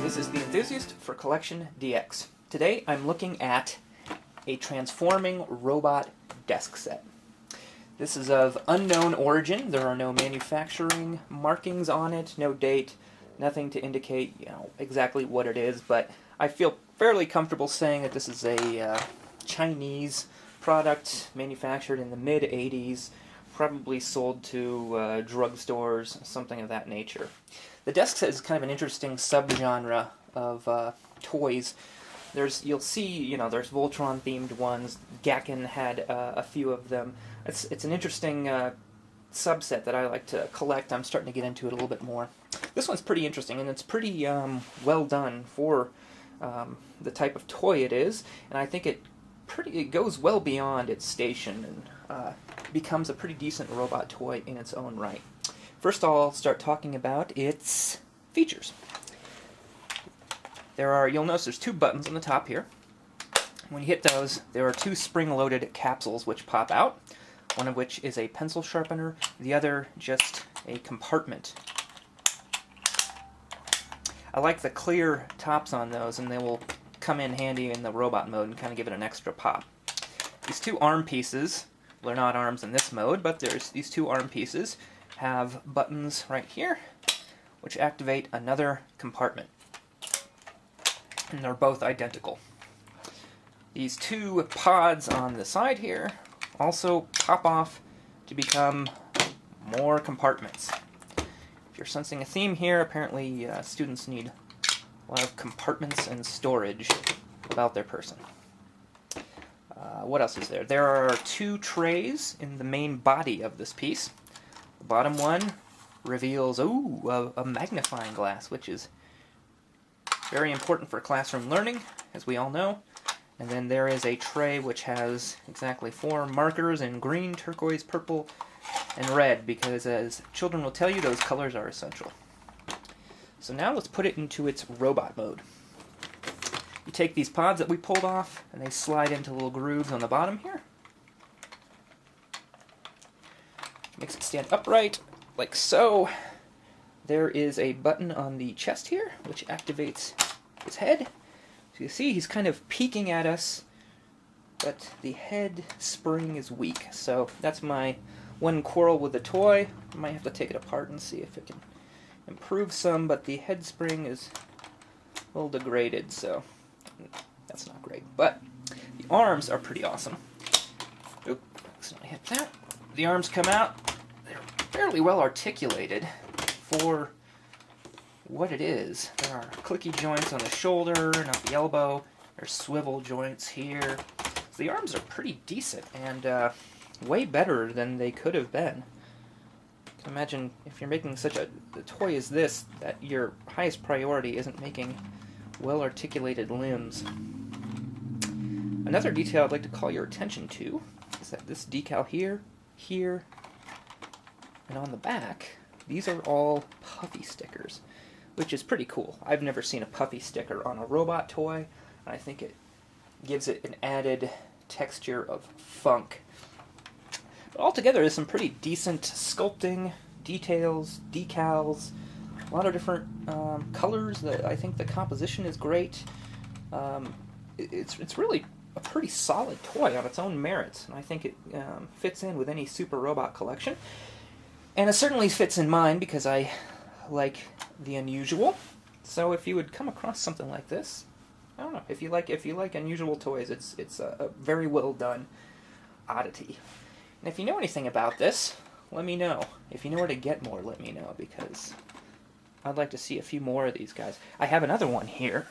This is the Enthusiast for collectionDX. Today I'm looking at a transforming robot desk set. This is of unknown origin. There are no manufacturing markings on it, no date, nothing to indicate, exactly what it is, but I feel fairly comfortable saying that this is a Chinese product manufactured in the mid-'80s, probably sold to drugstores, something of that nature. The desk set is kind of an interesting subgenre of toys. You'll see, there's Voltron-themed ones. Gackin had a few of them. It's an interesting subset that I like to collect. I'm starting to get into it a little bit more. This one's pretty interesting, and it's pretty well done for the type of toy it is, and I think it goes well beyond its station and becomes a pretty decent robot toy in its own right. First I'll start talking about its features. You'll notice there's two buttons on the top here. When you hit those, there are two spring-loaded capsules which pop out, one of which is a pencil sharpener, the other just a compartment. I like the clear tops on those, and they will come in handy in the robot mode and kind of give it an extra pop. These two arm pieces, well, they're not arms in this mode, but there's these two arm pieces have buttons right here which activate another compartment, and they're both identical. These two pods on the side here also pop off to become more compartments. If you're sensing a theme here, apparently students need a lot of compartments and storage about their person. What else is there? There are two trays in the main body of this piece. The bottom one reveals a magnifying glass, which is very important for classroom learning, as we all know. And then there is a tray which has exactly 4 markers in green, turquoise, purple, and red, because as children will tell you, those colors are essential. So now let's put it into its robot mode. You take these pods that we pulled off, and they slide into little grooves on the bottom here. Makes it stand upright, like so. There is a button on the chest here, which activates his head. So you see he's kind of peeking at us, but the head spring is weak. So that's my one quarrel with the toy. I might have to take it apart and see if it can improve some, but the head spring is a little degraded, so that's not great. But the arms are pretty awesome. Oop, accidentally hit that. The arms come out. They're fairly well articulated for what it is. There are clicky joints on the shoulder and at the elbow. There's swivel joints here. So the arms are pretty decent and way better than they could have been. You can imagine if you're making such a toy as this, that your highest priority isn't making well-articulated limbs. Another detail I'd like to call your attention to is that this decal here, here, and on the back, these are all puffy stickers, which is pretty cool. I've never seen a puffy sticker on a robot toy, and I think it gives it an added texture of funk. But altogether, there's some pretty decent sculpting, details, decals, a lot of different colors. I think the composition is great. It's really a pretty solid toy on its own merits, and I think it fits in with any Super Robot collection. And it certainly fits in mine because I like the unusual. So if you would come across something like this, I don't know, if you like unusual toys, it's a very well done oddity. And if you know anything about this, let me know. If you know where to get more, let me know, because I'd like to see a few more of these guys. I have another one here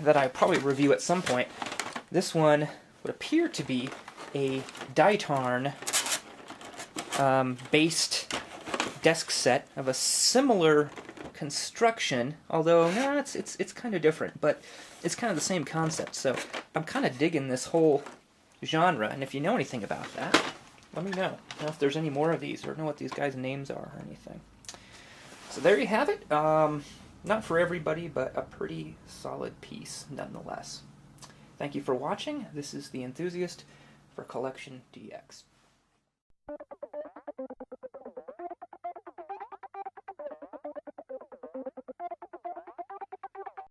that I'll probably review at some point. This one would appear to be a Ditarn based desk set of a similar construction, although no, it's kind of different, but it's kind of the same concept. So I'm kind of digging this whole genre, and if you know anything about that, let me know. If there's any more of these, or know what these guys' names are or anything. So there you have it. Not for everybody, but a pretty solid piece nonetheless. Thank you for watching. This is the Enthusiast for collectionDX.